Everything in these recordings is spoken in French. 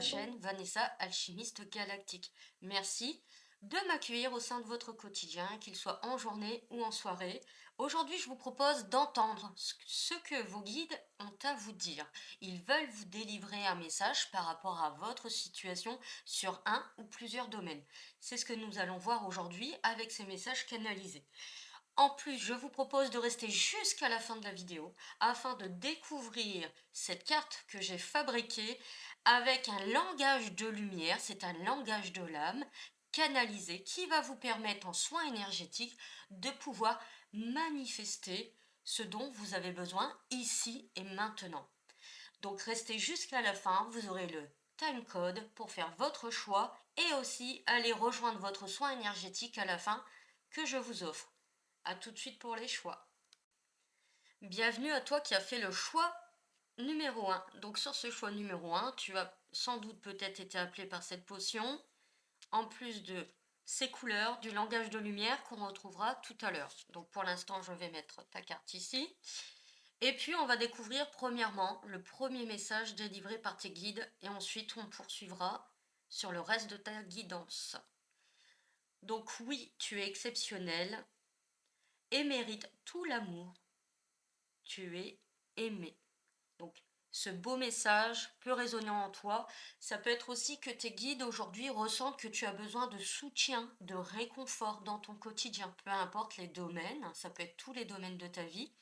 chaîne Vanessa Alchimiste Galactique. Merci de m'accueillir au sein de votre quotidien, qu'il soit en journée ou en soirée. Aujourd'hui, je vous propose d'entendre ce que vos guides ont à vous dire. Ils veulent vous délivrer un message par rapport à votre situation sur un ou plusieurs domaines. C'est ce que nous allons voir aujourd'hui avec ces messages canalisés. En plus, je vous propose de rester jusqu'à la fin de la vidéo afin de découvrir cette carte que j'ai fabriquée avec un langage de lumière, c'est un langage de l'âme canalisé qui va vous permettre en soins énergétiques de pouvoir manifester ce dont vous avez besoin ici et maintenant. Donc restez jusqu'à la fin, vous aurez le time code pour faire votre choix et aussi aller rejoindre votre soin énergétique à la fin que je vous offre. A tout de suite pour les choix. Bienvenue à toi qui as fait le choix numéro 1. Donc sur ce choix numéro 1, tu as sans doute peut-être été appelé par cette potion, en plus de ces couleurs, du langage de lumière qu'on retrouvera tout à l'heure. Donc pour l'instant, je vais mettre ta carte ici. Et puis on va découvrir premièrement le premier message délivré par tes guides et ensuite on poursuivra sur le reste de ta guidance. Donc oui, tu es exceptionnel et mérite tout l'amour. Tu es aimé. Donc, ce beau message peut résonner en toi. Ça peut être aussi que tes guides aujourd'hui ressentent que tu as besoin de soutien, de réconfort dans ton quotidien, peu importe les domaines, ça peut être tous les domaines de ta vie.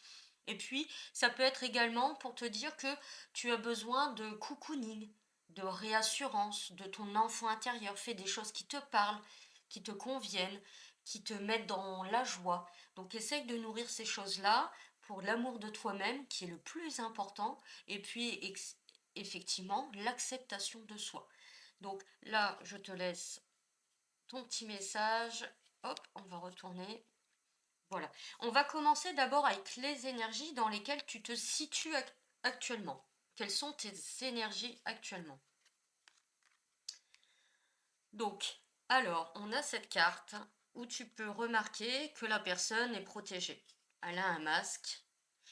Et puis, ça peut être également pour te dire que tu as besoin de cocooning, de réassurance de ton enfant intérieur. Fais des choses qui te parlent, qui te conviennent, qui te mettent dans la joie. Donc, essaye de nourrir ces choses-là pour l'amour de toi-même qui est le plus important. Et puis, effectivement, l'acceptation de soi. Donc là, je te laisse ton petit message. Hop, on va retourner. Voilà. On va commencer d'abord avec les énergies dans lesquelles tu te situes actuellement. Quelles sont tes énergies actuellement? Donc, alors, on a cette carte où tu peux remarquer que la personne est protégée. Elle a un masque.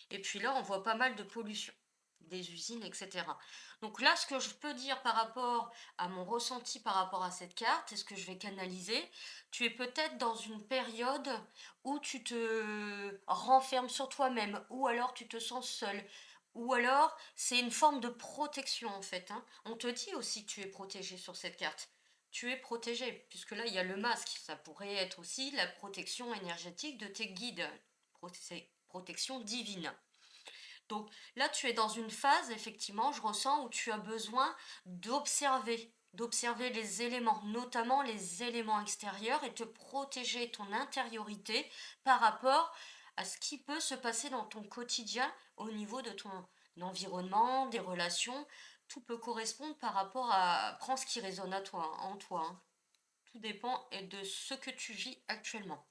Et puis là, on voit pas mal de pollution, des usines, etc. Donc là, ce que je peux dire par rapport à mon ressenti par rapport à cette carte, et ce que je vais canaliser, tu es peut-être dans une période où tu te renfermes sur toi-même, ou alors tu te sens seul, ou alors c'est une forme de protection en fait, hein. On te dit aussi que tu es protégé sur cette carte. Tu es protégé, puisque là, il y a le masque. Ça pourrait être aussi la protection énergétique de tes guides, protection divine. Donc là, tu es dans une phase, effectivement, je ressens, où tu as besoin d'observer les éléments, notamment les éléments extérieurs, et te protéger ton intériorité par rapport à ce qui peut se passer dans ton quotidien au niveau de ton environnement, des relations. Tout peut correspondre par rapport à... Prends ce qui résonne à toi, en toi, hein. Tout dépend de ce que tu vis actuellement.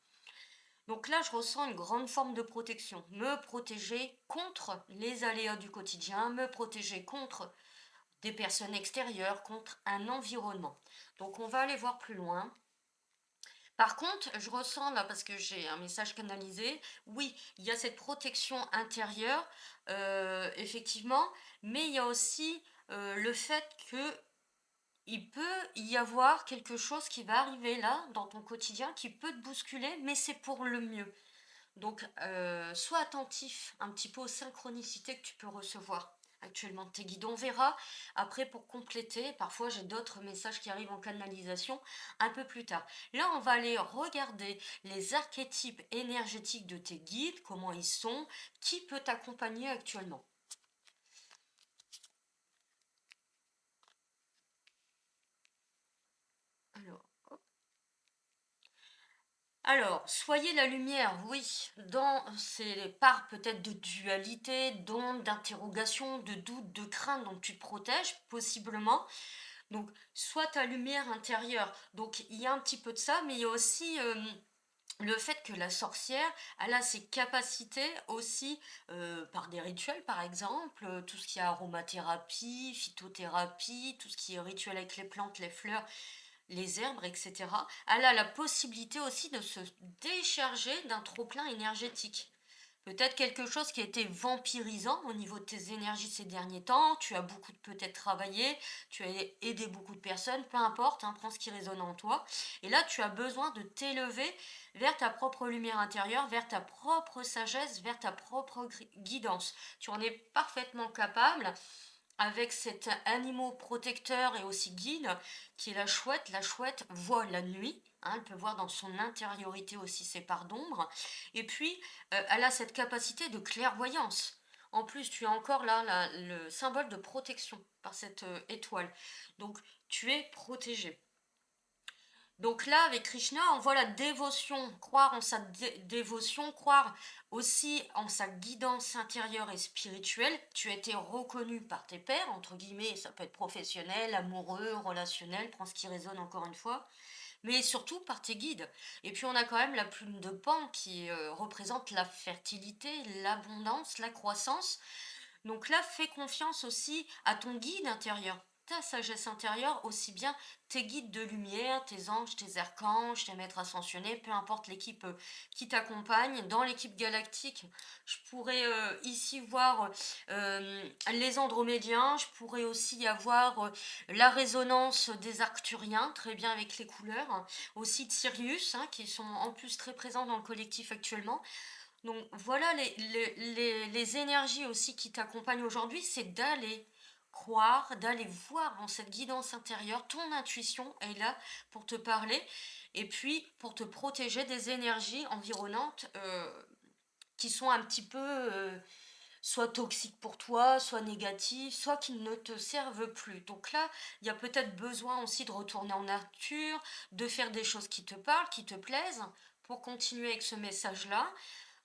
Donc là, je ressens une grande forme de protection. Me protéger contre les aléas du quotidien, me protéger contre des personnes extérieures, contre un environnement. Donc on va aller voir plus loin. Par contre, je ressens là, parce que j'ai un message canalisé, oui, il y a cette protection intérieure, effectivement, mais il y a aussi le fait que il peut y avoir quelque chose qui va arriver là, dans ton quotidien, qui peut te bousculer, mais c'est pour le mieux. Donc, sois attentif un petit peu aux synchronicités que tu peux recevoir actuellement de tes guides. On verra après pour compléter. Parfois, j'ai d'autres messages qui arrivent en canalisation un peu plus tard. Là, on va aller regarder les archétypes énergétiques de tes guides, comment ils sont, qui peut t'accompagner actuellement. Alors, soyez la lumière, oui, dans ces parts peut-être de dualité, d'ombre, d'interrogation, de doute, de crainte, donc tu te protèges, possiblement. Donc, soit ta lumière intérieure, donc il y a un petit peu de ça, mais il y a aussi le fait que la sorcière, elle a ses capacités aussi par des rituels, par exemple, tout ce qui est aromathérapie, phytothérapie, tout ce qui est rituel avec les plantes, les fleurs, les herbes, etc. Elle a la possibilité aussi de se décharger d'un trop-plein énergétique. Peut-être quelque chose qui a été vampirisant au niveau de tes énergies ces derniers temps. Tu as beaucoup peut-être travaillé, tu as aidé beaucoup de personnes, peu importe, hein, prends ce qui résonne en toi. Et là, tu as besoin de t'élever vers ta propre lumière intérieure, vers ta propre sagesse, vers ta propre guidance. Tu en es parfaitement capable avec cet animal protecteur et aussi guide qui est la chouette. La chouette voit la nuit, hein, elle peut voir dans son intériorité aussi ses parts d'ombre. Et puis, elle a cette capacité de clairvoyance. En plus, tu as encore là le symbole de protection par cette étoile. Donc, tu es protégé. Donc là, avec Krishna, on voit la dévotion, croire en sa dévotion, croire aussi en sa guidance intérieure et spirituelle. Tu as été reconnu par tes pairs, entre guillemets, ça peut être professionnel, amoureux, relationnel, prends ce qui résonne encore une fois, mais surtout par tes guides. Et puis on a quand même la plume de Pan qui représente la fertilité, l'abondance, la croissance. Donc là, fais confiance aussi à ton guide intérieur, ta sagesse intérieure, aussi bien tes guides de lumière, tes anges, tes archanges, tes maîtres ascensionnés, peu importe l'équipe qui t'accompagne. Dans l'équipe galactique, je pourrais ici voir les Andromédiens, je pourrais aussi y avoir la résonance des Arcturiens, très bien avec les couleurs, hein, aussi de Sirius, hein, qui sont en plus très présents dans le collectif actuellement. Donc voilà les énergies aussi qui t'accompagnent aujourd'hui, c'est d'aller croire, d'aller voir en cette guidance intérieure, ton intuition est là pour te parler et puis pour te protéger des énergies environnantes qui sont un petit peu soit toxiques pour toi, soit négatives, soit qui ne te servent plus. Donc là, il y a peut-être besoin aussi de retourner en nature, de faire des choses qui te parlent, qui te plaisent, pour continuer avec ce message-là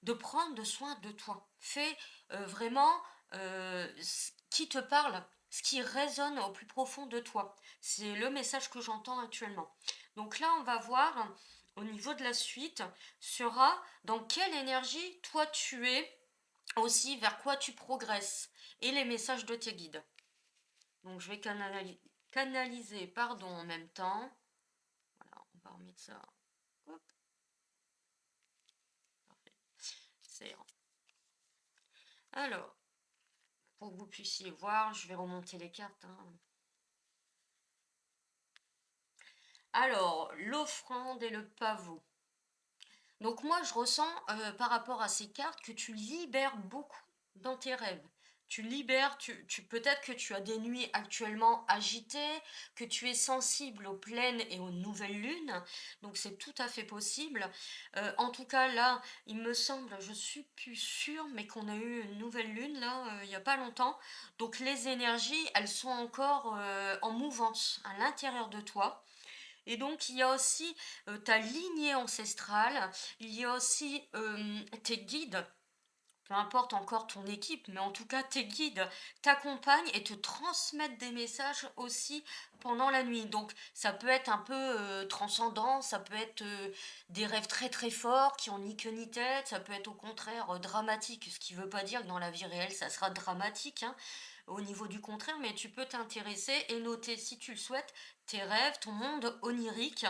de prendre soin de toi. Fais vraiment ce qui te parle, ce qui résonne au plus profond de toi. C'est le message que j'entends actuellement. Donc là, on va voir au niveau de la suite, sera dans quelle énergie toi tu es, aussi vers quoi tu progresses et les messages de tes guides. Donc je vais canaliser pardon, en même temps. Voilà, on va remettre ça. Hop, parfait. C'est alors, pour que vous puissiez voir, je vais remonter les cartes, hein. Alors, l'offrande et le pavot. Donc moi, je ressens par rapport à ces cartes que tu libères beaucoup dans tes rêves. Tu libères, peut-être que tu as des nuits actuellement agitées, que tu es sensible aux pleines et aux nouvelles lunes, donc c'est tout à fait possible. En tout cas, là, il me semble, je suis plus sûre, mais qu'on a eu une nouvelle lune là, il n'y a pas longtemps. Donc les énergies, elles sont encore en mouvance à l'intérieur de toi. Et donc, il y a aussi ta lignée ancestrale, il y a aussi tes guides, peu importe encore ton équipe, mais en tout cas, tes guides t'accompagnent et te transmettent des messages aussi pendant la nuit. Donc, ça peut être un peu transcendant, ça peut être des rêves très très forts qui ont ni queue ni tête, ça peut être au contraire dramatique, ce qui ne veut pas dire que dans la vie réelle, ça sera dramatique, hein, au niveau du contraire, mais tu peux t'intéresser et noter, si tu le souhaites, tes rêves, ton monde onirique,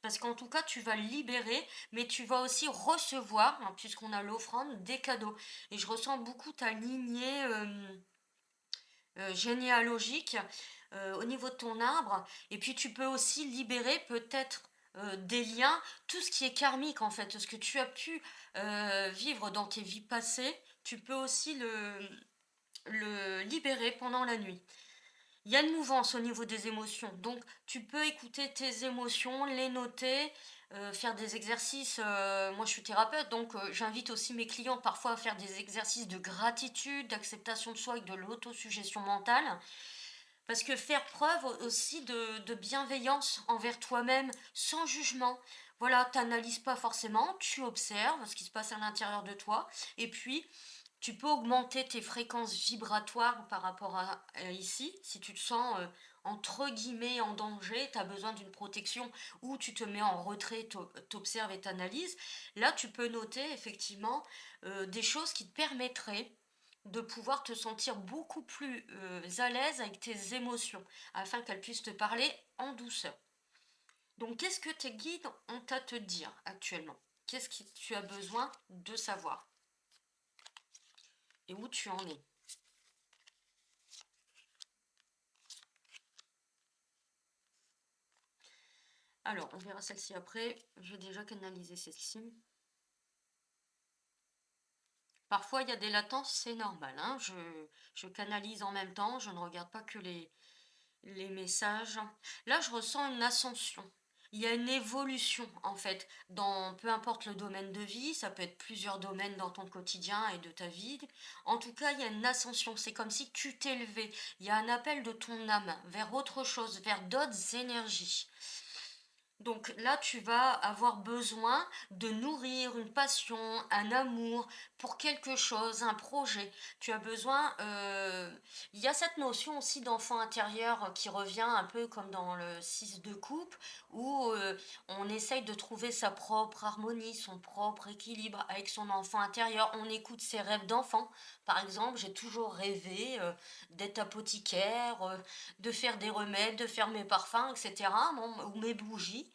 parce qu'en tout cas, tu vas libérer, mais tu vas aussi recevoir, hein, puisqu'on a l'offrande, des cadeaux. Et je ressens beaucoup ta lignée généalogique au niveau de ton arbre. Et puis tu peux aussi libérer peut-être des liens, tout ce qui est karmique en fait, ce que tu as pu vivre dans tes vies passées, tu peux aussi le libérer pendant la nuit. Il y a une mouvance au niveau des émotions, donc tu peux écouter tes émotions, les noter, faire des exercices. Moi, je suis thérapeute, donc j'invite aussi mes clients parfois à faire des exercices de gratitude, d'acceptation de soi et de l'autosuggestion mentale. Parce que faire preuve aussi de bienveillance envers toi-même, sans jugement. Voilà, tu n'analyses pas forcément, tu observes ce qui se passe à l'intérieur de toi, et puis tu peux augmenter tes fréquences vibratoires par rapport à ici. Si tu te sens entre guillemets en danger, tu as besoin d'une protection ou tu te mets en retrait, t'observes et t'analyses. Là, tu peux noter effectivement des choses qui te permettraient de pouvoir te sentir beaucoup plus à l'aise avec tes émotions afin qu'elles puissent te parler en douceur. Donc, qu'est-ce que tes guides ont à te dire actuellement? Qu'est-ce que tu as besoin de savoir? et où tu en es. Alors, on verra celle-ci après. Je vais déjà canaliser celle-ci. Parfois, il y a des latences, c'est normal, hein. Je canalise en même temps, je ne regarde pas que les messages. Là, je ressens une ascension. Il y a une évolution, en fait, dans peu importe le domaine de vie, ça peut être plusieurs domaines dans ton quotidien et de ta vie. En tout cas, il y a une ascension. C'est comme si tu t'élevais. Il y a un appel de ton âme vers autre chose, vers d'autres énergies. Donc là, tu vas avoir besoin de nourrir une passion, un amour pour quelque chose, un projet. Tu as besoin, il y a cette notion aussi d'enfant intérieur qui revient un peu comme dans le 6 de coupe, où on essaye de trouver sa propre harmonie, son propre équilibre avec son enfant intérieur. On écoute ses rêves d'enfant. Par exemple, j'ai toujours rêvé d'être apothicaire, de faire des remèdes, de faire mes parfums, etc., ou mes bougies.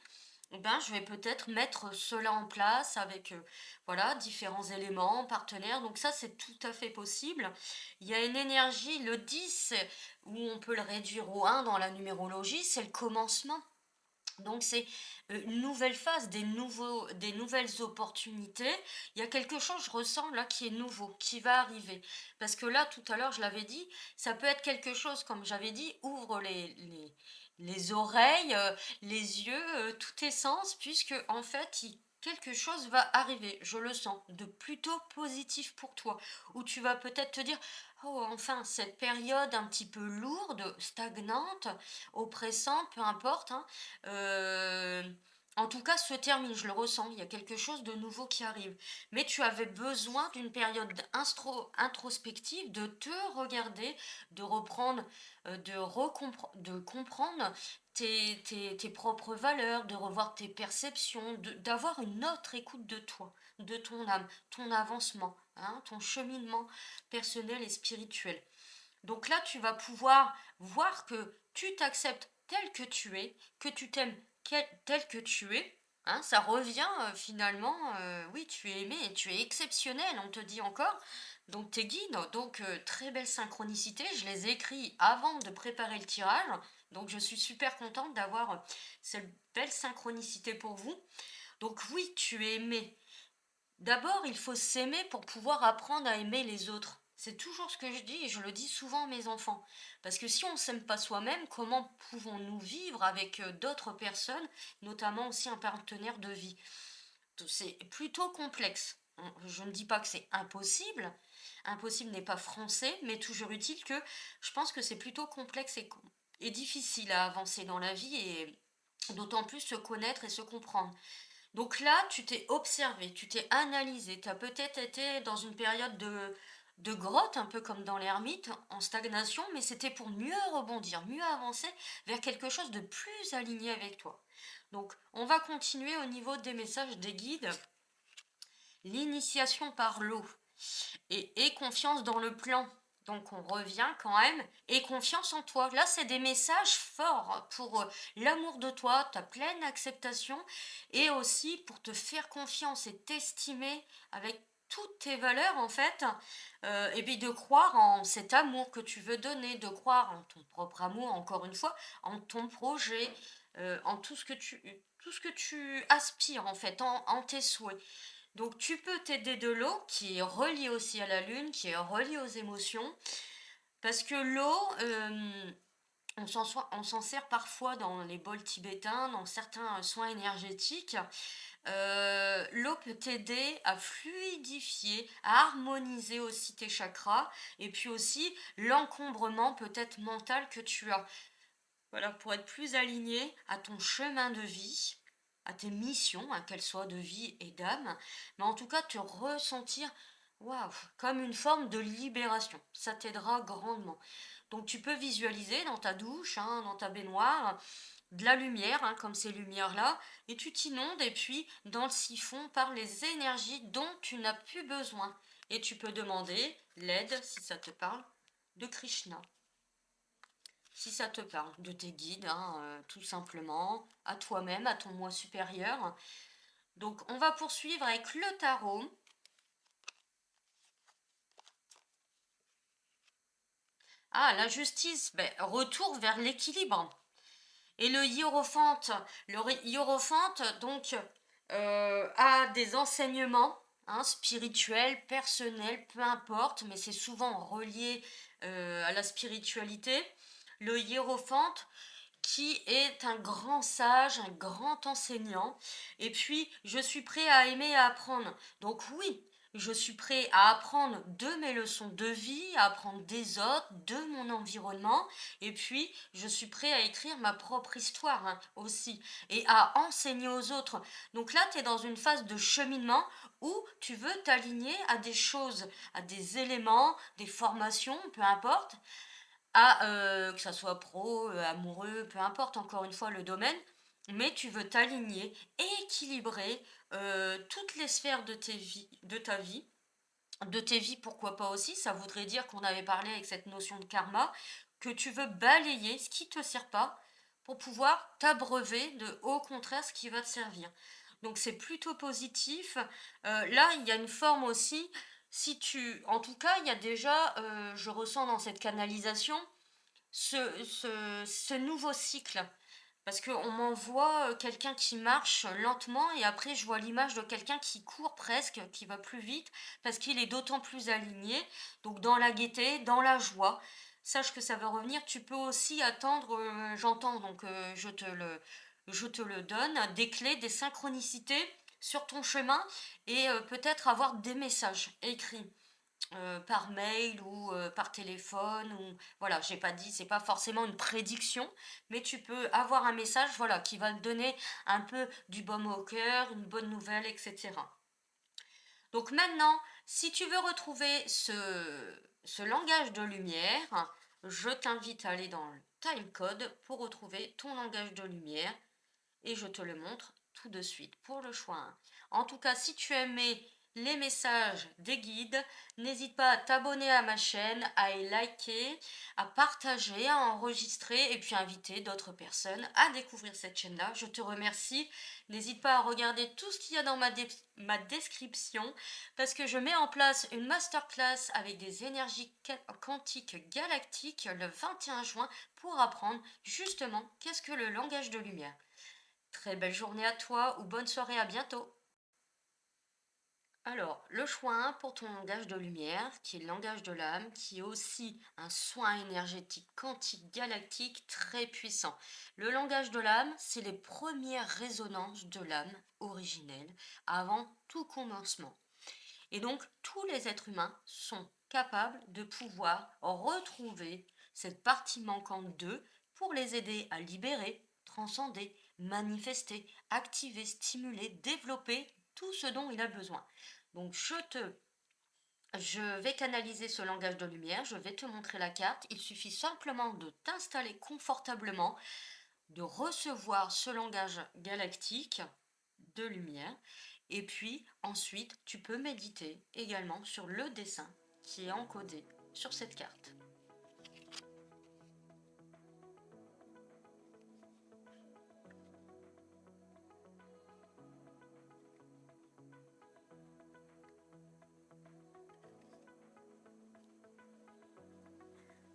Eh ben, je vais peut-être mettre cela en place avec voilà, différents éléments, partenaires. Donc ça, c'est tout à fait possible. Il y a une énergie, le 10 où on peut le réduire au 1 dans la numérologie, c'est le commencement. Donc c'est une nouvelle phase, des nouvelles opportunités. Il y a quelque chose, je ressens là, qui est nouveau, qui va arriver. Parce que là, tout à l'heure, je l'avais dit, ça peut être quelque chose, comme j'avais dit, ouvre les oreilles, les yeux, tous tes sens, puisque en fait, quelque chose va arriver, je le sens, de plutôt positif pour toi, où tu vas peut-être te dire, oh, enfin, cette période un petit peu lourde, stagnante, oppressante, peu importe, hein, euh, en tout cas, se termine, je le ressens, il y a quelque chose de nouveau qui arrive. Mais tu avais besoin d'une période introspective, de te regarder, de reprendre, de comprendre tes propres valeurs, de revoir tes perceptions, d'avoir une autre écoute de toi, de ton âme, ton avancement, hein, ton cheminement personnel et spirituel. Donc là, tu vas pouvoir voir que tu t'acceptes tel que tu es, que tu t'aimes tel que tu es. Hein, ça revient finalement, oui, tu es aimé et tu es exceptionnel, on te dit encore. Donc tes guides, donc très belle synchronicité, je les ai écrits avant de préparer le tirage. Donc je suis super contente d'avoir cette belle synchronicité pour vous. Donc oui, tu es aimé. D'abord, il faut s'aimer pour pouvoir apprendre à aimer les autres. C'est toujours ce que je dis et je le dis souvent à mes enfants. Parce que si on ne s'aime pas soi-même, comment pouvons-nous vivre avec d'autres personnes, notamment aussi un partenaire de vie? C'est plutôt complexe. Je ne dis pas que c'est impossible. Impossible n'est pas français, mais toujours utile que je pense que c'est plutôt complexe et difficile à avancer dans la vie et d'autant plus se connaître et se comprendre. Donc là, tu t'es observé, tu t'es analysé, tu as peut-être été dans une période de grotte, un peu comme dans l'ermite, en stagnation, mais c'était pour mieux rebondir, mieux avancer vers quelque chose de plus aligné avec toi. Donc, on va continuer au niveau des messages des guides. L'initiation par l'eau et confiance dans le plan. Donc on revient quand même et confiance en toi. Là, c'est des messages forts pour l'amour de toi, ta pleine acceptation et aussi pour te faire confiance et t'estimer avec toutes tes valeurs en fait, et puis de croire en cet amour que tu veux donner, de croire en ton propre amour, encore une fois, en ton projet, en tout ce que tu aspires en fait, en tes souhaits. Donc tu peux t'aider de l'eau qui est reliée aussi à la lune, qui est reliée aux émotions, parce que l'eau, on s'en sert parfois dans les bols tibétains, dans certains soins énergétiques. L'eau peut t'aider à fluidifier, à harmoniser aussi tes chakras, et puis aussi l'encombrement peut-être mental que tu as. Voilà, pour être plus aligné à ton chemin de vie, à tes missions, hein, qu'elles soient de vie et d'âme, mais en tout cas te ressentir, waouh, comme une forme de libération. Ça t'aidera grandement. Donc tu peux visualiser dans ta douche, hein, dans ta baignoire, de la lumière, hein, comme ces lumières-là, et tu t'inondes et puis dans le siphon par les énergies dont tu n'as plus besoin. Et tu peux demander l'aide, si ça te parle, de Krishna. Si ça te parle, de tes guides, hein, tout simplement, à toi-même, à ton moi supérieur. Donc, on va poursuivre avec le tarot. Ah, la justice, ben, retour vers l'équilibre. Et le hiérophante donc a des enseignements hein, spirituels, personnels, peu importe, mais c'est souvent relié à la spiritualité. Le hiérophante qui est un grand sage, un grand enseignant. Et puis, je suis prêt à aimer et à apprendre. Donc oui, je suis prêt à apprendre de mes leçons de vie, à apprendre des autres, de mon environnement. Et puis, je suis prêt à écrire ma propre histoire hein, aussi et à enseigner aux autres. Donc là, tu es dans une phase de cheminement où tu veux t'aligner à des choses, à des éléments, des formations, peu importe, que ça soit pro, amoureux, peu importe encore une fois le domaine, mais tu veux t'aligner et équilibrer, toutes les sphères de ta vie, de tes vies pourquoi pas aussi, ça voudrait dire qu'on avait parlé avec cette notion de karma, que tu veux balayer ce qui te sert pas pour pouvoir t'abreuver de au contraire ce qui va te servir. Donc c'est plutôt positif. Là, il y a une forme aussi, si tu en tout cas, il y a déjà, je ressens dans cette canalisation ce nouveau cycle. Parce qu'on m'envoie quelqu'un qui marche lentement et après je vois l'image de quelqu'un qui court presque, qui va plus vite, parce qu'il est d'autant plus aligné, donc dans la gaieté, dans la joie. Sache que ça va revenir. Tu peux aussi attendre, j'entends, donc je te le donne, des clés, des synchronicités sur ton chemin et peut-être avoir des messages écrits par mail ou par téléphone ou voilà, j'ai pas dit, c'est pas forcément une prédiction, mais tu peux avoir un message voilà qui va te donner un peu du baume au cœur, une bonne nouvelle, etc. Donc maintenant, si tu veux retrouver ce langage de lumière, je t'invite à aller dans le time code pour retrouver ton langage de lumière et je te le montre tout de suite pour le choix 1. En tout cas, si tu aimais les messages des guides, n'hésite pas à t'abonner à ma chaîne, à y liker, à partager, à enregistrer et puis à inviter d'autres personnes à découvrir cette chaîne-là. Je te remercie. N'hésite pas à regarder tout ce qu'il y a dans ma description parce que je mets en place une masterclass avec des énergies quantiques galactiques le 21 juin pour apprendre justement qu'est-ce que le langage de lumière. Très belle journée à toi ou bonne soirée, à bientôt. Alors, le choix 1 pour ton langage de lumière, qui est le langage de l'âme, qui est aussi un soin énergétique quantique galactique très puissant. Le langage de l'âme, c'est les premières résonances de l'âme originelle avant tout commencement. Et donc, tous les êtres humains sont capables de pouvoir retrouver cette partie manquante d'eux pour les aider à libérer, transcender, manifester, activer, stimuler, développer tout ce dont il a besoin. Donc, je vais canaliser ce langage de lumière, je vais te montrer la carte. Il suffit simplement de t'installer confortablement, de recevoir ce langage galactique de lumière. Et puis ensuite, tu peux méditer également sur le dessin qui est encodé sur cette carte.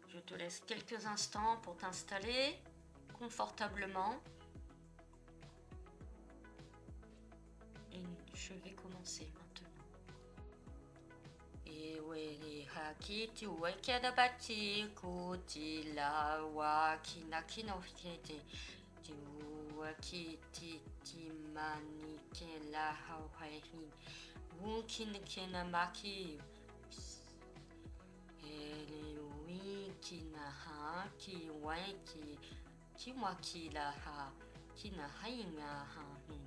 Je te laisse quelques instants pour t'installer confortablement. Et je vais commencer maintenant. Eweli hakiti wekeda bati kuti la wa kinakino fitete. Wakiti timani kela hawaii. Wunkin kena maki. Ele wiki na ha ki waiki. Kimwaki la ha. Kina hainga ha hin.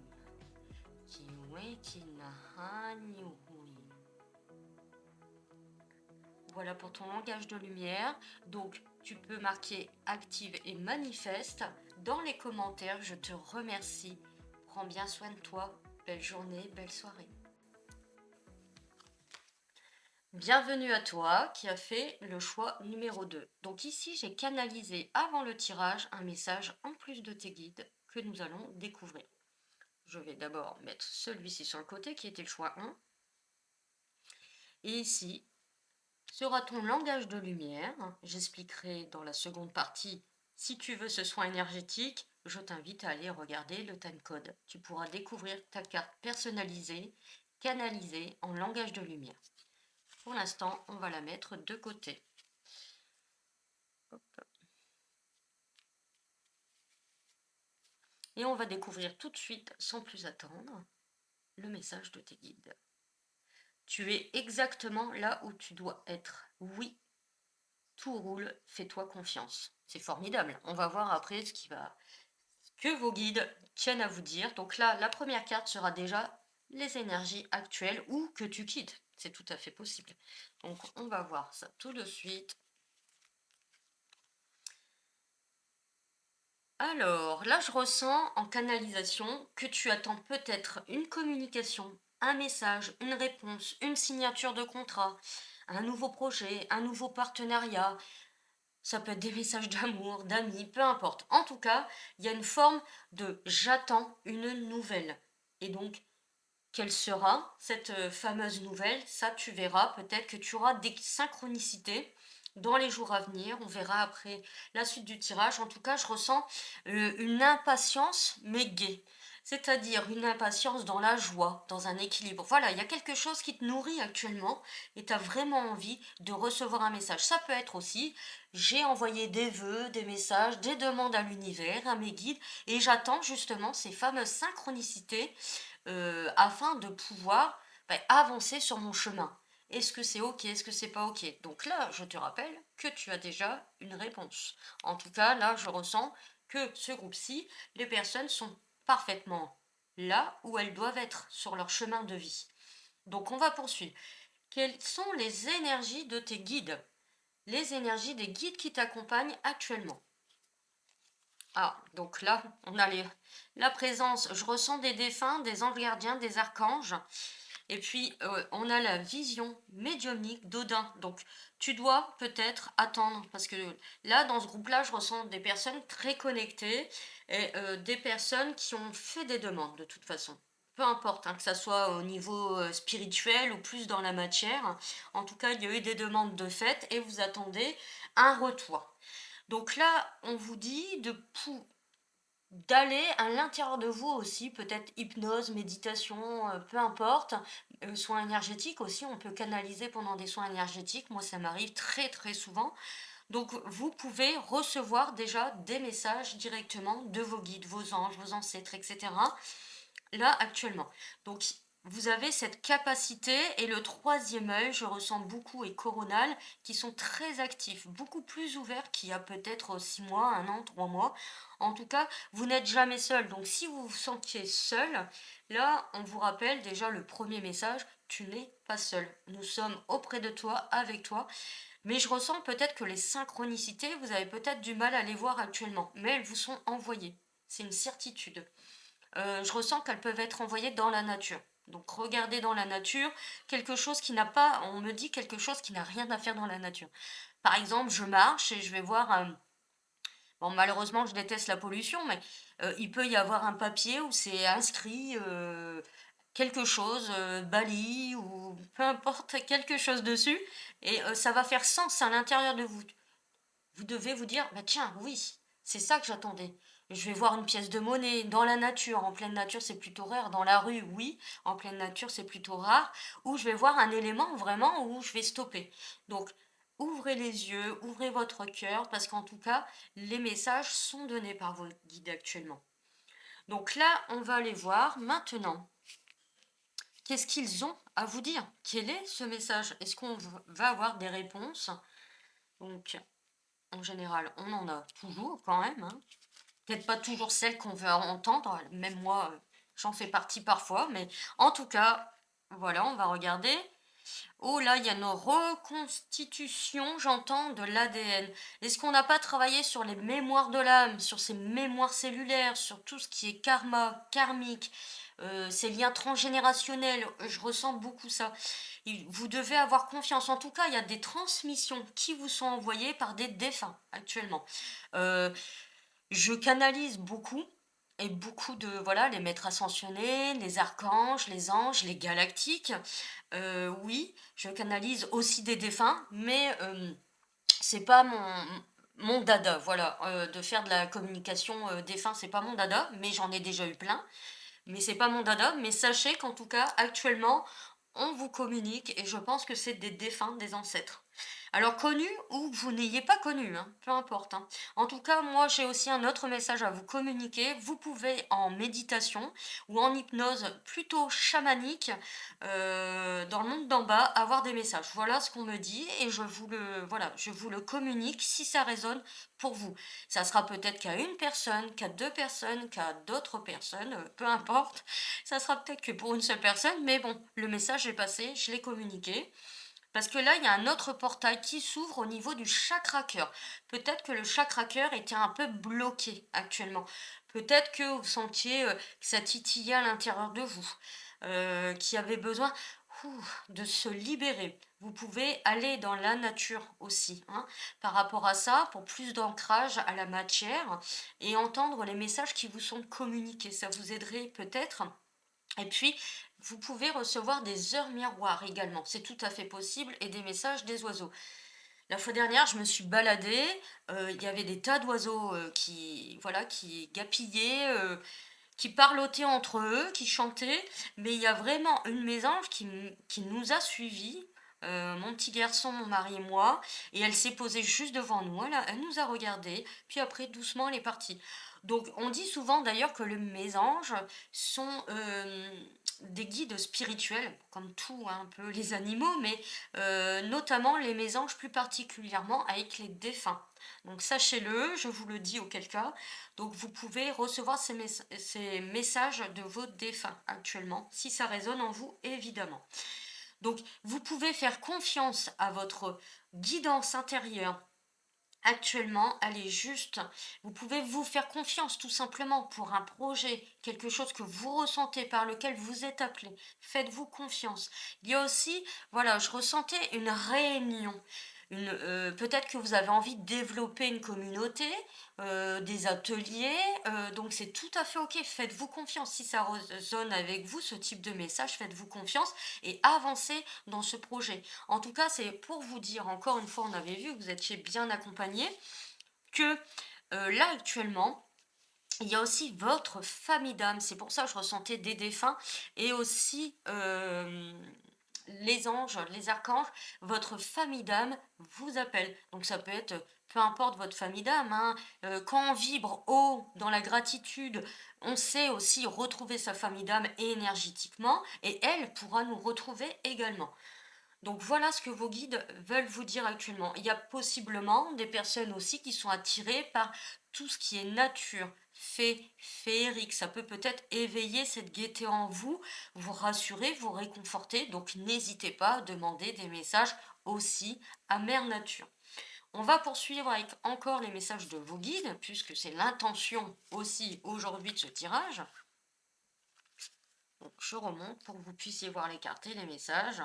Voilà pour ton langage de lumière. Donc, tu peux marquer active et manifeste dans les commentaires. Je te remercie. Prends bien soin de toi. Belle journée, belle soirée. Bienvenue à toi qui a fait le choix numéro 2. Donc ici, j'ai canalisé avant le tirage un message en plus de tes guides que nous allons découvrir. Je vais d'abord mettre celui-ci sur le côté qui était le choix 1. Et ici, sera ton langage de lumière. J'expliquerai dans la seconde partie. Si tu veux ce soin énergétique, je t'invite à aller regarder le timecode. Tu pourras découvrir ta carte personnalisée, canalisée en langage de lumière. Pour l'instant, on va la mettre de côté. Hop. Et on va découvrir tout de suite, sans plus attendre, le message de tes guides. Tu es exactement là où tu dois être. Oui, tout roule, fais-toi confiance. C'est formidable. On va voir après que vos guides tiennent à vous dire. Donc là, la première carte sera déjà les énergies actuelles ou que tu quittes. C'est tout à fait possible. Donc on va voir ça tout de suite. Alors, là, je ressens en canalisation que tu attends peut-être une communication, un message, une réponse, une signature de contrat, un nouveau projet, un nouveau partenariat. Ça peut être des messages d'amour, d'amis, peu importe. En tout cas, il y a une forme de j'attends une nouvelle. Et donc, quelle sera cette fameuse nouvelle? Ça, tu verras. Peut-être que tu auras des synchronicités dans les jours à venir. On verra après la suite du tirage. En tout cas, je ressens une impatience, mais gaie. C'est-à-dire une impatience dans la joie, dans un équilibre. Voilà, il y a quelque chose qui te nourrit actuellement et tu as vraiment envie de recevoir un message. Ça peut être aussi, j'ai envoyé des vœux, des messages, des demandes à l'univers, à mes guides, et j'attends justement ces fameuses synchronicités afin de pouvoir avancer sur mon chemin. Est-ce que c'est OK? Est-ce que c'est pas OK? Donc là, je te rappelle que tu as déjà une réponse. En tout cas, là, je ressens que ce groupe-ci, les personnes sont parfaitement là où elles doivent être sur leur chemin de vie. Donc on va poursuivre. Quelles sont les énergies de tes guides? Les énergies des guides qui t'accompagnent actuellement. Ah, donc là, on a la présence, je ressens des défunts, des anges gardiens, des archanges. Et puis, on a la vision médiumnique d'Odin. Donc, tu dois peut-être attendre, parce que là, dans ce groupe-là, je ressens des personnes très connectées et des personnes qui ont fait des demandes, de toute façon. Peu importe, hein, que ça soit au niveau spirituel ou plus dans la matière. En tout cas, il y a eu des demandes de fait et vous attendez un retour. Donc là, on vous dit d'aller à l'intérieur de vous aussi, peut-être hypnose, méditation, peu importe, soins énergétiques aussi, on peut canaliser pendant des soins énergétiques. Moi, ça m'arrive très très souvent. Donc, vous pouvez recevoir déjà des messages directement de vos guides, vos anges, vos ancêtres, etc. Là, actuellement. Donc, vous avez cette capacité et le troisième œil, je ressens beaucoup, et coronal, qui sont très actifs, beaucoup plus ouverts qu'il y a peut-être 6 mois, un an, 3 mois. En tout cas, vous n'êtes jamais seul. Donc, si vous vous sentiez seul, là, on vous rappelle déjà le premier message, tu n'es pas seul. Nous sommes auprès de toi, avec toi. Mais je ressens peut-être que les synchronicités, vous avez peut-être du mal à les voir actuellement, mais elles vous sont envoyées. C'est une certitude. Je ressens qu'elles peuvent être envoyées dans la nature. Donc regardez dans la nature quelque chose qui n'a pas, on me dit quelque chose qui n'a rien à faire dans la nature. Par exemple, je marche et je vais voir un, bon, malheureusement, je déteste la pollution, mais il peut y avoir un papier où c'est inscrit quelque chose, Bali ou peu importe, quelque chose dessus, et ça va faire sens à l'intérieur de vous. Vous devez vous dire, bah tiens, oui, c'est ça que j'attendais. Je vais voir une pièce de monnaie dans la nature. En pleine nature, c'est plutôt rare. Dans la rue, oui. En pleine nature, c'est plutôt rare. Ou je vais voir un élément vraiment où je vais stopper. Donc, ouvrez les yeux, ouvrez votre cœur, parce qu'en tout cas, les messages sont donnés par vos guides actuellement. Donc là, on va aller voir maintenant. Qu'est-ce qu'ils ont à vous dire? Quel est ce message? Est-ce qu'on va avoir des réponses? Donc, en général, on en a toujours quand même, hein. Peut-être pas toujours celles qu'on veut entendre, même moi, j'en fais partie parfois, mais en tout cas, voilà, on va regarder. Oh là, il y a nos reconstitutions, j'entends, de l'ADN. Est-ce qu'on n'a pas travaillé sur les mémoires de l'âme, sur ces mémoires cellulaires, sur tout ce qui est karma, karmique, ces liens transgénérationnels? Je ressens beaucoup ça. Vous devez avoir confiance. En tout cas, il y a des transmissions qui vous sont envoyées par des défunts actuellement. Euh, je canalise beaucoup. et beaucoup de voilà, les maîtres ascensionnés, les archanges, les anges, les galactiques. Oui, je canalise aussi des défunts, mais c'est pas mon dada, voilà, de faire de la communication, défunt, c'est pas mon dada, mais j'en ai déjà eu plein. Mais c'est pas mon dada, mais sachez qu'en tout cas, actuellement, on vous communique et je pense que c'est des défunts, des ancêtres. Alors connus ou que vous n'ayez pas connu, hein, peu importe, hein. En tout cas, moi j'ai aussi un autre message à vous communiquer. Vous pouvez en méditation ou en hypnose plutôt chamanique dans le monde d'en bas avoir des messages. Voilà ce qu'on me dit et je vous le communique si ça résonne pour vous. Ça sera peut-être qu'à une personne, qu'à deux personnes, qu'à d'autres personnes, peu importe. Ça sera peut-être que pour une seule personne, mais bon, le message est passé, je l'ai communiqué. Parce que là, il y a un autre portail qui s'ouvre au niveau du chakra cœur. Peut-être que le chakra cœur était un peu bloqué actuellement. Peut-être que vous sentiez que ça titillait à l'intérieur de vous, qui avait besoin de se libérer. Vous pouvez aller dans la nature aussi, hein, par rapport à ça, pour plus d'ancrage à la matière et entendre les messages qui vous sont communiqués. Ça vous aiderait peut-être. Et puis, vous pouvez recevoir des heures miroirs également. C'est tout à fait possible et des messages des oiseaux. La fois dernière, je me suis baladée, il y avait des tas d'oiseaux qui, voilà, qui gapillaient, qui parlottaient entre eux, qui chantaient, mais il y a vraiment une mésange qui nous a suivis, mon petit garçon, mon mari et moi, et elle s'est posée juste devant nous. Elle nous a regardés, puis après, doucement, elle est partie. Donc, on dit souvent d'ailleurs que les mésanges sont des guides spirituels, comme tout, hein, un peu les animaux, mais notamment les mésanges plus particulièrement avec les défunts. Donc, sachez-le, je vous le dis auquel cas. Donc vous pouvez recevoir ces messages de vos défunts actuellement, si ça résonne en vous, évidemment. Donc vous pouvez faire confiance à votre guidance intérieure. Actuellement, elle est juste. Vous pouvez vous faire confiance tout simplement pour un projet, quelque chose que vous ressentez, par lequel vous êtes appelé. Faites-vous confiance. Il y a aussi, voilà, je ressentais une réunion. Peut-être que vous avez envie de développer une communauté, des ateliers, donc c'est tout à fait ok. Faites-vous confiance. Si ça résonne avec vous, ce type de message, faites-vous confiance et avancez dans ce projet. En tout cas, c'est pour vous dire, encore une fois, on avait vu que vous étiez bien accompagné, que là actuellement, il y a aussi votre famille d'âme. C'est pour ça que je ressentais des défunts et aussi les anges, les archanges, votre famille d'âme vous appelle. Donc ça peut être, peu importe votre famille d'âme, hein, quand on vibre haut dans la gratitude, on sait aussi retrouver sa famille d'âme énergétiquement et elle pourra nous retrouver également. Donc voilà ce que vos guides veulent vous dire actuellement. Il y a possiblement des personnes aussi qui sont attirées par tout ce qui est nature, féerique. Ça peut peut-être éveiller cette gaieté en vous, vous rassurer, vous réconforter. Donc n'hésitez pas à demander des messages aussi à Mère Nature. On va poursuivre avec encore les messages de vos guides, puisque c'est l'intention aussi aujourd'hui de ce tirage. Donc je remonte pour que vous puissiez voir les cartes et les messages.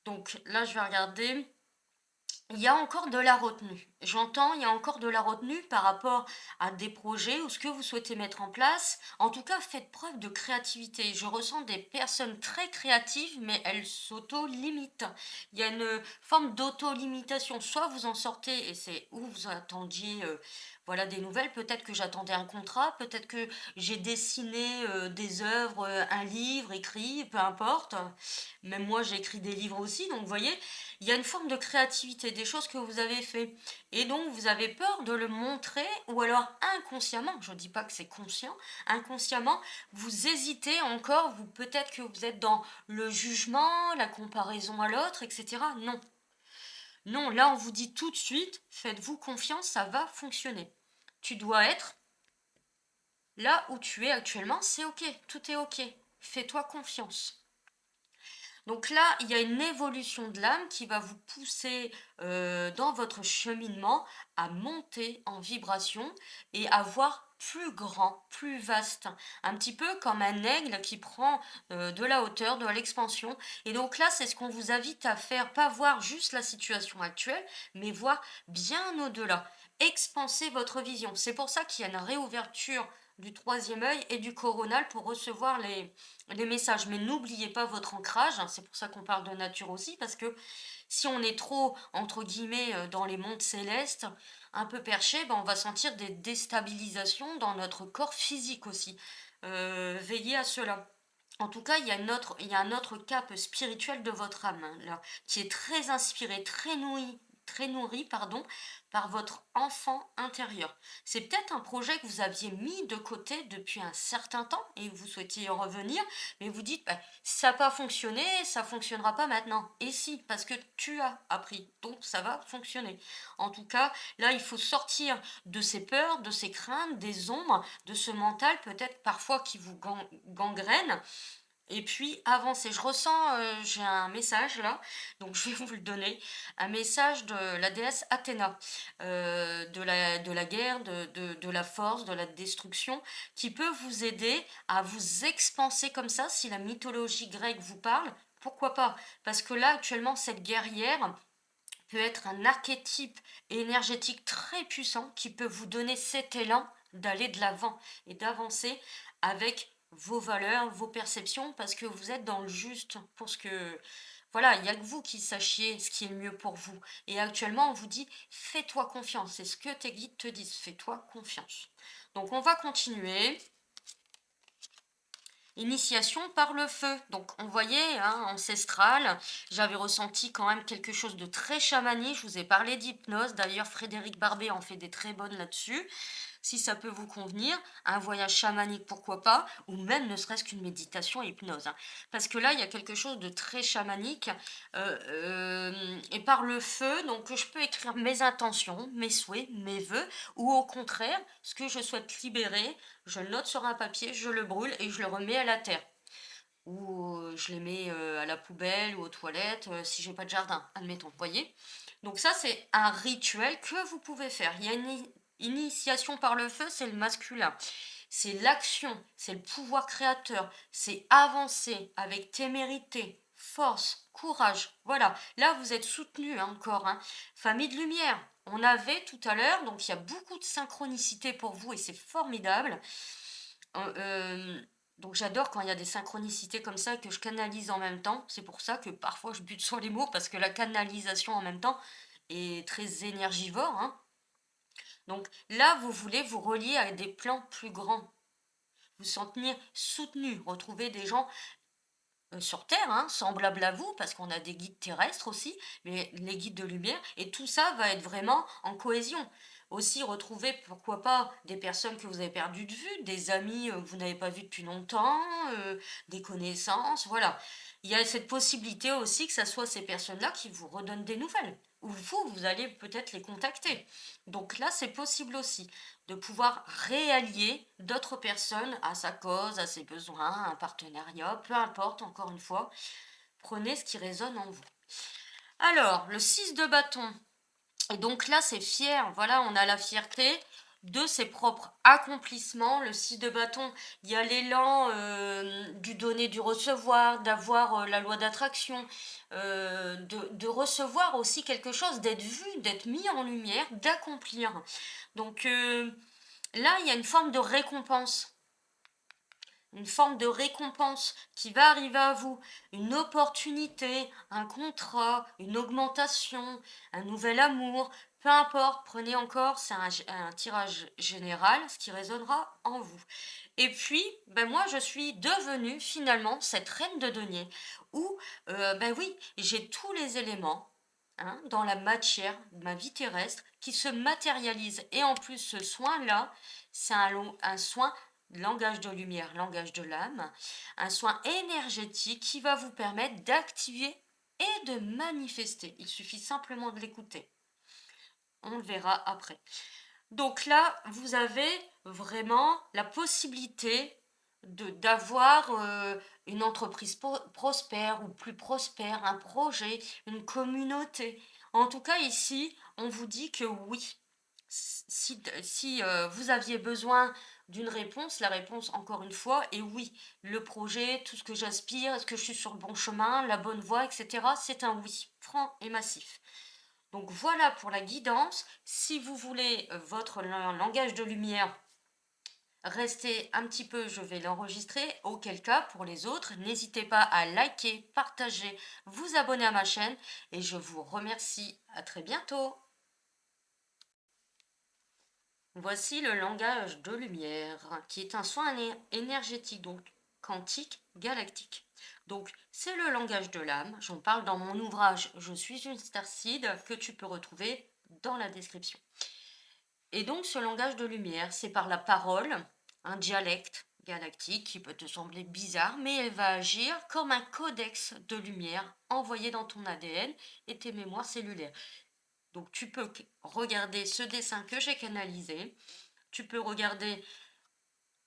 Donc là, je vais regarder. Il y a encore de la retenue. J'entends, il y a encore de la retenue par rapport à des projets ou ce que vous souhaitez mettre en place. En tout cas, faites preuve de créativité. Je ressens des personnes très créatives, mais elles s'auto-limitent. Il y a une forme d'auto-limitation. Soit vous en sortez et c'est où vous attendiez voilà, des nouvelles. Peut-être que j'attendais un contrat, peut-être que j'ai dessiné des œuvres, un livre écrit, peu importe. Même moi, j'ai écrit des livres aussi. Donc, vous voyez, il y a une forme de créativité, des choses que vous avez fait. Et donc, vous avez peur de le montrer, ou alors inconsciemment, je ne dis pas que c'est conscient, inconsciemment, vous hésitez encore, vous peut-être que vous êtes dans le jugement, la comparaison à l'autre, etc. Non. Non, là, on vous dit tout de suite, faites-vous confiance, ça va fonctionner. Tu dois être là où tu es actuellement, c'est ok, tout est ok. Fais-toi confiance. Donc là, il y a une évolution de l'âme qui va vous pousser dans votre cheminement à monter en vibration et à voir plus grand, plus vaste. Un petit peu comme un aigle qui prend de la hauteur, de l'expansion. Et donc là, c'est ce qu'on vous invite à faire, pas voir juste la situation actuelle, mais voir bien au-delà. Expanser votre vision. C'est pour ça qu'il y a une réouverture du troisième œil et du coronal pour recevoir les messages. Mais n'oubliez pas votre ancrage, hein, c'est pour ça qu'on parle de nature aussi, parce que si on est trop, entre guillemets, dans les mondes célestes, un peu perché, ben, on va sentir des déstabilisations dans notre corps physique aussi. Veillez à cela. En tout cas, il y a un autre cap spirituel de votre âme, hein, là, qui est très inspiré, très nourri, pardon, par votre enfant intérieur. C'est peut-être un projet que vous aviez mis de côté depuis un certain temps et vous souhaitiez y revenir, mais vous dites, bah, ça n'a pas fonctionné, ça fonctionnera pas maintenant. Et si, parce que tu as appris, donc ça va fonctionner. En tout cas, là, il faut sortir de ces peurs, de ces craintes, des ombres, de ce mental peut-être parfois qui vous gangrène et puis avancer. Je ressens, j'ai un message là, donc je vais vous le donner. Un message de la déesse Athéna, de la guerre, de la force, de la destruction, qui peut vous aider à vous expanser comme ça. Si la mythologie grecque vous parle, pourquoi pas? Parce que là, actuellement, cette guerrière peut être un archétype énergétique très puissant qui peut vous donner cet élan d'aller de l'avant et d'avancer avec vos valeurs, vos perceptions, parce que vous êtes dans le juste, parce que voilà, il n'y a que vous qui sachiez ce qui est le mieux pour vous. Et actuellement, on vous dit, fais-toi confiance. C'est ce que tes guides te disent, fais-toi confiance. Donc, on va continuer. Initiation par le feu. Donc, on voyait, hein, ancestral, j'avais ressenti quand même quelque chose de très chamanique. Je vous ai parlé d'hypnose. D'ailleurs, Frédéric Barbet en fait des très bonnes là-dessus. Si ça peut vous convenir, un voyage chamanique, pourquoi pas, ou même ne serait-ce qu'une méditation et hypnose, hein. Parce que là, il y a quelque chose de très chamanique. Et par le feu, donc je peux écrire mes intentions, mes souhaits, mes vœux, ou au contraire, ce que je souhaite libérer, je le note sur un papier, je le brûle et je le remets à la terre. Ou je les mets à la poubelle ou aux toilettes si j'ai pas de jardin, admettons. Vous voyez? Donc ça, c'est un rituel que vous pouvez faire. Il y a une initiation par le feu, c'est le masculin. C'est l'action, c'est le pouvoir créateur, c'est avancer avec témérité, force, courage. Voilà, là vous êtes soutenu encore, hein. Famille de lumière, on avait tout à l'heure, donc il y a beaucoup de synchronicité pour vous et c'est formidable. Euh, euh, donc j'adore quand il y a des synchronicités comme ça que je canalise en même temps. C'est pour ça que parfois je bute sur les mots parce que la canalisation en même temps est très énergivore, hein. Donc là, vous voulez vous relier à des plans plus grands, vous sentir soutenu, retrouver des gens sur Terre, hein, semblables à vous, parce qu'on a des guides terrestres aussi, mais les guides de lumière, et tout ça va être vraiment en cohésion. Aussi retrouver, pourquoi pas, des personnes que vous avez perdues de vue, des amis que vous n'avez pas vus depuis longtemps, des connaissances, voilà. Il y a cette possibilité aussi que ce soit ces personnes-là qui vous redonnent des nouvelles, ou vous allez peut-être les contacter. Donc là, c'est possible aussi de pouvoir réallier d'autres personnes à sa cause, à ses besoins, à un partenariat, peu importe, encore une fois, prenez ce qui résonne en vous. Alors, le 6 de bâton, et donc là, c'est fier, voilà, on a la fierté de ses propres accomplissements. Le 6 de bâton, il y a l'élan du donner, du recevoir, d'avoir la loi d'attraction, de recevoir aussi quelque chose, d'être vu, d'être mis en lumière, d'accomplir. Donc là, il y a une forme de récompense qui va arriver à vous, une opportunité, un contrat, une augmentation, un nouvel amour, peu importe, prenez encore, c'est un tirage général, ce qui résonnera en vous. Et puis, ben moi, je suis devenue finalement cette reine de denier, où, ben oui, j'ai tous les éléments, hein, dans la matière de ma vie terrestre qui se matérialisent. Et en plus, ce soin-là, c'est un soin langage de lumière, langage de l'âme, un soin énergétique qui va vous permettre d'activer et de manifester. Il suffit simplement de l'écouter. On le verra après. Donc là, vous avez vraiment la possibilité d'avoir une entreprise prospère ou plus prospère, un projet, une communauté. En tout cas, ici, on vous dit que oui. Si vous aviez besoin d'une réponse, la réponse, encore une fois, est oui. Le projet, tout ce que j'aspire, est-ce que je suis sur le bon chemin, la bonne voie, etc., c'est un oui, franc et massif. Donc voilà pour la guidance. Si vous voulez votre langage de lumière, Restez un petit peu, je vais l'enregistrer. Auquel cas, pour les autres, n'hésitez pas à liker, partager, vous abonner à ma chaîne et je vous remercie. À très bientôt. Voici le langage de lumière, qui est un soin énergétique, donc quantique, galactique. Donc, c'est le langage de l'âme. J'en parle dans mon ouvrage Je suis une starseed, que tu peux retrouver dans la description. Et donc, ce langage de lumière, c'est par la parole, un dialecte galactique qui peut te sembler bizarre, mais elle va agir comme un codex de lumière envoyé dans ton ADN et tes mémoires cellulaires. Donc, tu peux regarder ce dessin que j'ai canalisé. Tu peux regarder,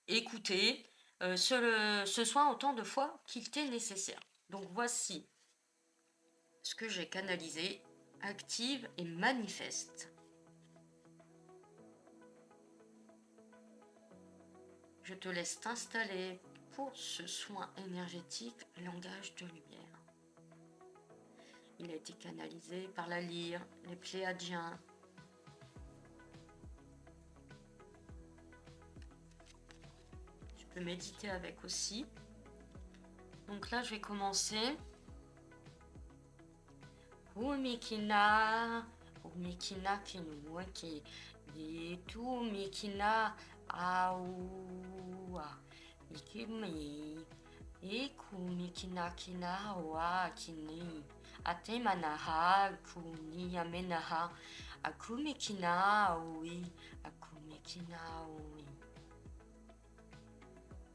écouter ce soin autant de fois qu'il t'est nécessaire. Donc voici ce que j'ai canalisé, active et manifeste. Je te laisse t'installer pour ce soin énergétique langage de lumière. Il a été canalisé par la lyre, les pléadiens. Tu peux méditer avec aussi. Donc là, je vais commencer. Umikina, umikina kinuaki, litu mikina aua, ikimi, ikumikina kina wa kini, atemanaha kuni amenaha, akumikina oui, akumikina oui.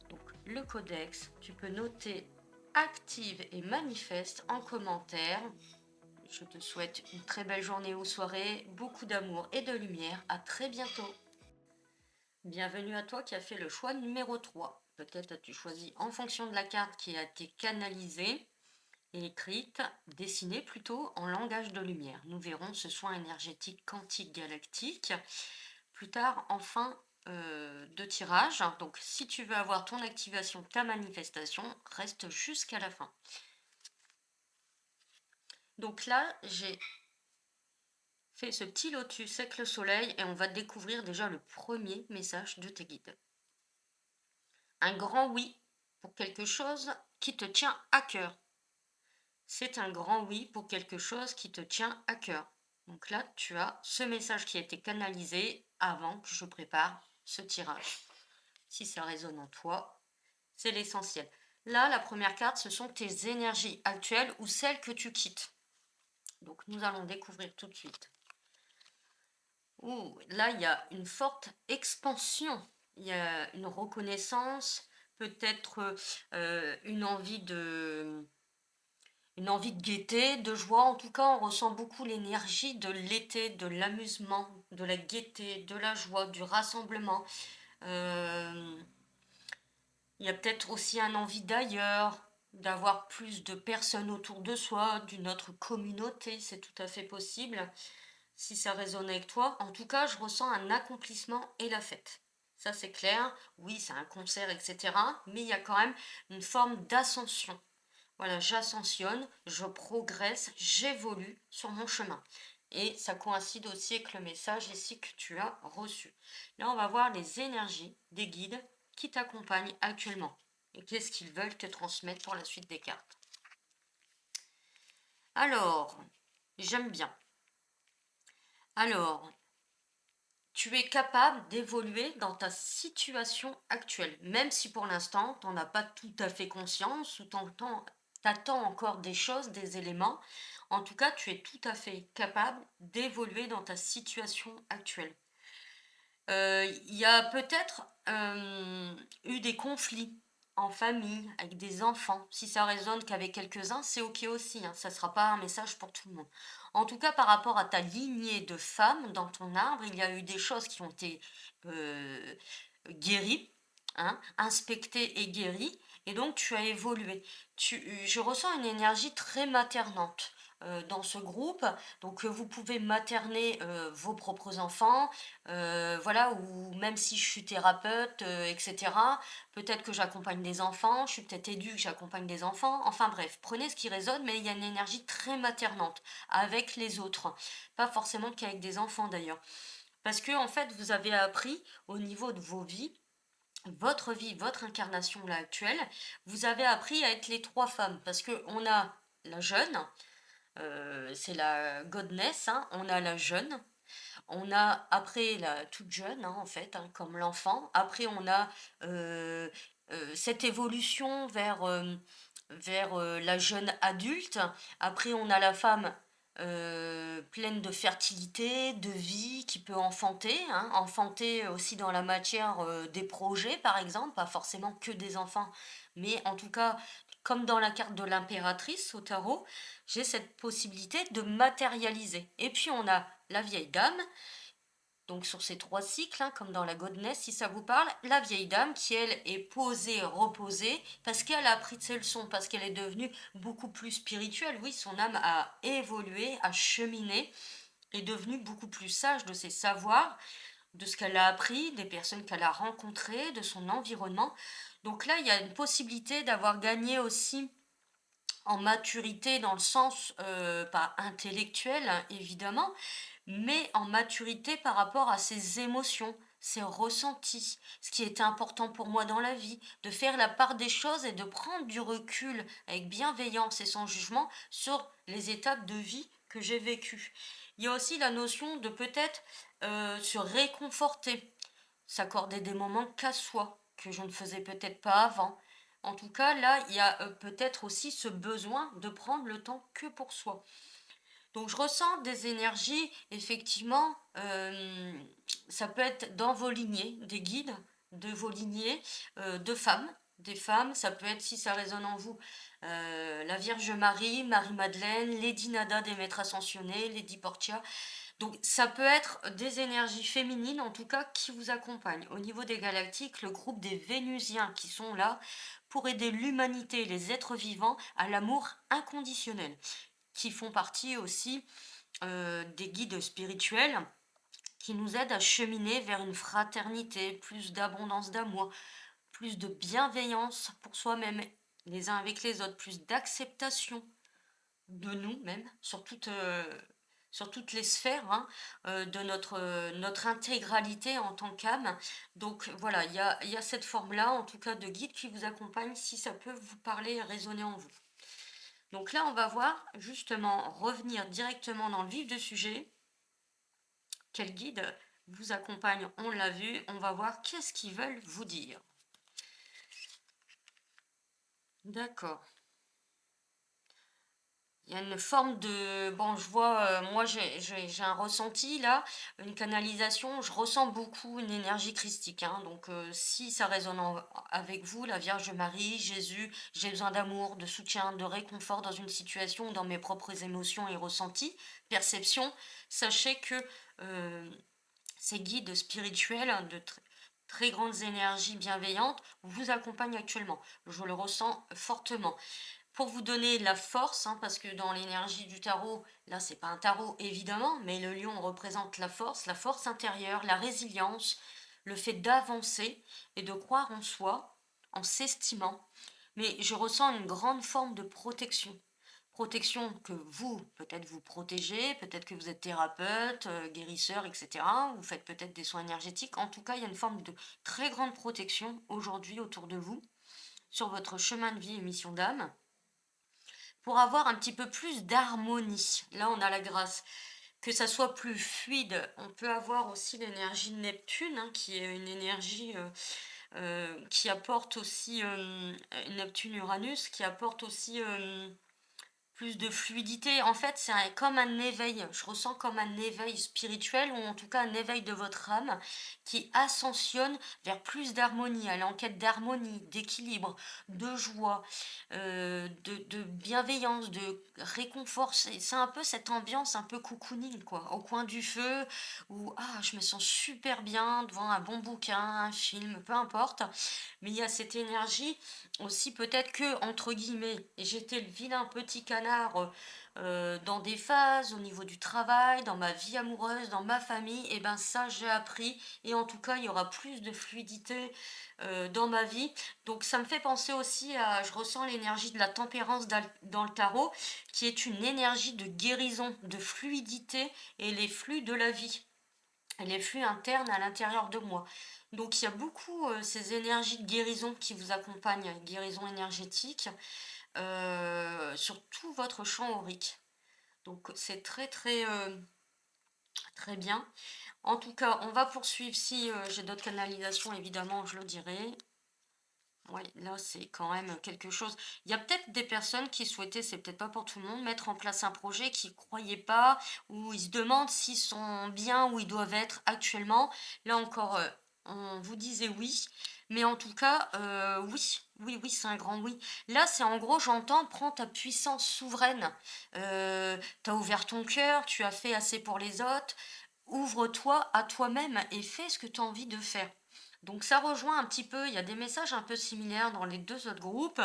Donc le codex, tu peux noter active et manifeste en commentaire. Je te souhaite une très belle journée ou soirée, beaucoup d'amour et de lumière. À très bientôt. Bienvenue à toi qui as fait le choix numéro 3. Peut-être as-tu choisi en fonction de la carte qui a été canalisée et écrite, dessinée plutôt en langage de lumière. Nous verrons ce soin énergétique quantique galactique plus tard en fin de tirage. Donc si tu veux avoir ton activation, ta manifestation, reste jusqu'à la fin. Donc là, j'ai fait ce petit lotus avec le soleil et on va découvrir déjà le premier message de tes guides. Un grand oui pour quelque chose qui te tient à cœur. C'est un grand oui pour quelque chose qui te tient à cœur. Donc là, tu as ce message qui a été canalisé avant que je prépare ce tirage. Si ça résonne en toi, c'est l'essentiel. Là, la première carte, ce sont tes énergies actuelles ou celles que tu quittes. Donc nous allons découvrir tout de suite. Ouh, là, il y a une forte expansion. Il y a une reconnaissance, peut-être une envie de gaieté, de joie. En tout cas, on ressent beaucoup l'énergie de l'été, de l'amusement, de la gaieté, de la joie, du rassemblement. Euh, il y a peut-être aussi un envie d'ailleurs, d'avoir plus de personnes autour de soi, d'une autre communauté. C'est tout à fait possible. Si ça résonne avec toi, en tout cas, je ressens un accomplissement et la fête. Ça, c'est clair. Oui, c'est un concert, etc. Mais il y a quand même une forme d'ascension. Voilà, j'ascensionne, je progresse, j'évolue sur mon chemin. Et ça coïncide aussi avec le message ici que tu as reçu. Là, on va voir les énergies des guides qui t'accompagnent actuellement. Et qu'est-ce qu'ils veulent te transmettre pour la suite des cartes. Alors, j'aime bien. Alors, tu es capable d'évoluer dans ta situation actuelle, même si pour l'instant, tu n'en as pas tout à fait conscience ou t'attends encore des choses, des éléments. En tout cas, tu es tout à fait capable d'évoluer dans ta situation actuelle. Il y a peut-être eu des conflits en famille, avec des enfants. Si ça résonne qu'avec quelques-uns, c'est ok aussi, hein, ça ne sera pas un message pour tout le monde. En tout cas, par rapport à ta lignée de femmes dans ton arbre, il y a eu des choses qui ont été euh, guéries, hein, inspectées et guéries, et donc tu as évolué. Je ressens une énergie très maternante dans ce groupe, donc vous pouvez materner vos propres enfants, voilà, ou même si je suis thérapeute, etc., peut-être que j'accompagne des enfants, je suis peut-être éduque, j'accompagne des enfants, enfin bref, prenez ce qui résonne, mais il y a une énergie très maternante avec les autres, pas forcément qu'avec des enfants d'ailleurs. Parce que en fait, vous avez appris au niveau de vos vies votre vie, votre incarnation là actuelle, vous avez appris à être les 3 femmes. Parce que on a la jeune, c'est la godness, hein, on a la jeune, on a après la toute jeune, hein, en fait, hein, comme l'enfant. Après on a, heu cette évolution vers la jeune adulte. Après on a la femme, pleine de fertilité, de vie, qui peut enfanter, hein. Enfanter aussi dans la matière, des projets par exemple, pas forcément que des enfants, mais en tout cas, comme dans la carte de l'impératrice au tarot, j'ai cette possibilité de matérialiser. Et puis on a la vieille dame, donc sur ces 3 cycles, hein, comme dans la Godness, si ça vous parle, la vieille dame qui, elle, est posée, reposée, parce qu'elle a appris de ses leçons, parce qu'elle est devenue beaucoup plus spirituelle. Oui, son âme a évolué, a cheminé, est devenue beaucoup plus sage de ses savoirs, de ce qu'elle a appris, des personnes qu'elle a rencontrées, de son environnement. Donc là, il y a une possibilité d'avoir gagné aussi en maturité dans le sens, pas intellectuel, hein, évidemment, mais en maturité par rapport à ses émotions, ses ressentis, ce qui était important pour moi dans la vie, de faire la part des choses et de prendre du recul avec bienveillance et sans jugement sur les étapes de vie que j'ai vécues. Il y a aussi la notion de peut-être se réconforter, s'accorder des moments qu'à soi, que je ne faisais peut-être pas avant. En tout cas, là, il y a peut-être aussi ce besoin de prendre le temps que pour soi. Donc je ressens des énergies, effectivement, ça peut être dans vos lignées, des guides de vos lignées, de femmes, des femmes, ça peut être, si ça résonne en vous, la Vierge Marie, Marie-Madeleine, Lady Nada des Maîtres Ascensionnés, Lady Portia. Donc ça peut être des énergies féminines, en tout cas, qui vous accompagnent. Au niveau des galactiques, le groupe des Vénusiens qui sont là pour aider l'humanité, les êtres vivants, à l'amour inconditionnel, qui font partie aussi des guides spirituels qui nous aident à cheminer vers une fraternité, plus d'abondance d'amour, plus de bienveillance pour soi-même, les uns avec les autres, plus d'acceptation de nous-mêmes sur toutes les sphères, hein, de notre intégralité en tant qu'âme. Donc voilà, il y a cette forme-là, en tout cas, de guide qui vous accompagne si ça peut vous parler et résonner en vous. Donc là, on va voir justement revenir directement dans le vif du sujet. Quel guide vous accompagne? On l'a vu. On va voir qu'est-ce qu'ils veulent vous dire. D'accord. Il y a une forme de... Bon, je vois, moi j'ai un ressenti là, une canalisation, je ressens beaucoup une énergie christique, hein, donc si ça résonne avec vous, la Vierge Marie, Jésus, j'ai besoin d'amour, de soutien, de réconfort dans une situation, dans mes propres émotions et ressentis, perceptions, sachez que euh, ces guides spirituels, hein, de très grandes énergies bienveillantes vous accompagnent actuellement. Je le ressens fortement. Pour vous donner de la force, hein, parce que dans l'énergie du tarot, là c'est pas un tarot évidemment, mais le lion représente la force intérieure, la résilience, le fait d'avancer et de croire en soi, en s'estimant. Mais je ressens une grande forme de protection. Protection que vous, peut-être vous protégez, peut-être que vous êtes thérapeute, guérisseur, etc. Vous faites peut-être des soins énergétiques. En tout cas, il y a une forme de très grande protection aujourd'hui autour de vous, sur votre chemin de vie et mission d'âme pour avoir un petit peu plus d'harmonie. Là, on a la grâce. Que ça soit plus fluide, on peut avoir aussi l'énergie de Neptune, hein, qui est une énergie qui apporte aussi, Neptune-Uranus, qui apporte aussi plus de fluidité. En fait, c'est comme un éveil. Je ressens comme un éveil spirituel, ou en tout cas un éveil de votre âme, qui ascensionne vers plus d'harmonie, à l'enquête d'harmonie, d'équilibre, de joie, de bienveillance, de réconfort. C'est un peu cette ambiance un peu cocooning, quoi. Au coin du feu, où ah, je me sens super bien devant un bon bouquin, un film, peu importe. Mais il y a cette énergie aussi peut-être que, entre guillemets, j'étais le vilain petit canard dans des phases, au niveau du travail, dans ma vie amoureuse, dans ma famille, et ben ça j'ai appris et en tout cas il y aura plus de fluidité dans ma vie. Donc ça me fait penser aussi à, je ressens l'énergie de la tempérance dans le tarot, qui est une énergie de guérison, de fluidité et les flux de la vie. et les flux internes à l'intérieur de moi. Donc il y a beaucoup, ces énergies de guérison qui vous accompagnent, guérison énergétique, sur tout votre champ aurique. Donc c'est très, très, très bien. En tout cas, on va poursuivre si, j'ai d'autres canalisations évidemment, je le dirai. Ouais, là, c'est quand même quelque chose. Il y a peut-être des personnes qui souhaitaient, c'est peut-être pas pour tout le monde, mettre en place un projet qui croyaient pas, ou ils se demandent s'ils sont bien où ils doivent être actuellement. Là encore, on vous disait oui, mais en tout cas, oui, oui, oui, c'est un grand oui. Là, c'est en gros, j'entends, prends ta puissance souveraine. Tu as ouvert ton cœur, tu as fait assez pour les autres. Ouvre-toi à toi-même et fais ce que tu as envie de faire. Donc ça rejoint un petit peu, il y a des messages un peu similaires dans les deux autres groupes,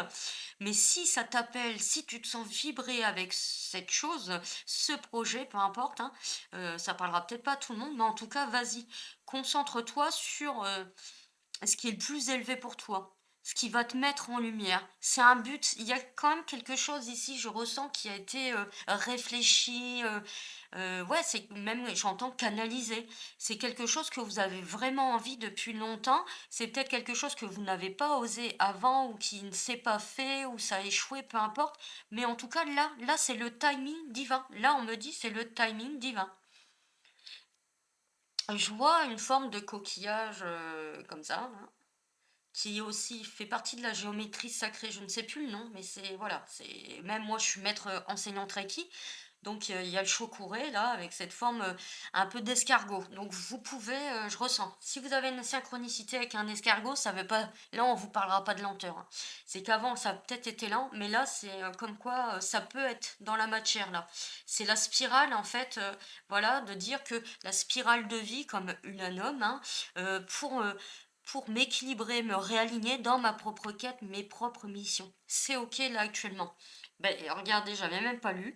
mais si ça t'appelle, si tu te sens vibrer avec cette chose, ce projet, peu importe, hein, ça parlera peut-être pas à tout le monde, mais en tout cas, vas-y, concentre-toi sur ce qui est le plus élevé pour toi, ce qui va te mettre en lumière. C'est un but, il y a quand même quelque chose ici, je ressens, qui a été réfléchi, ouais, c'est même, j'entends canaliser. C'est quelque chose que vous avez vraiment envie depuis longtemps. C'est peut-être quelque chose que vous n'avez pas osé avant ou qui ne s'est pas fait ou ça a échoué, peu importe. Mais en tout cas, là, c'est le timing divin. Là, on me dit, c'est le timing divin. Je vois une forme de coquillage comme ça, là, qui aussi fait partie de la géométrie sacrée. Je ne sais plus le nom, mais c'est voilà, c'est même moi, je suis maître enseignante Reiki. Donc, il y a le Chokurei là, avec cette forme, un peu d'escargot. Donc vous pouvez, je ressens. Si vous avez une synchronicité avec un escargot, ça veut pas là, on vous parlera pas de lenteur, hein. C'est qu'avant, ça a peut-être été lent, mais là, c'est, comme quoi, ça peut être dans la matière là. C'est la spirale en fait, voilà, de dire que la spirale de vie comme Ulanum, hein, pour m'équilibrer, me réaligner dans ma propre quête, mes propres missions. C'est OK là actuellement. Ben regardez, j'avais même pas lu.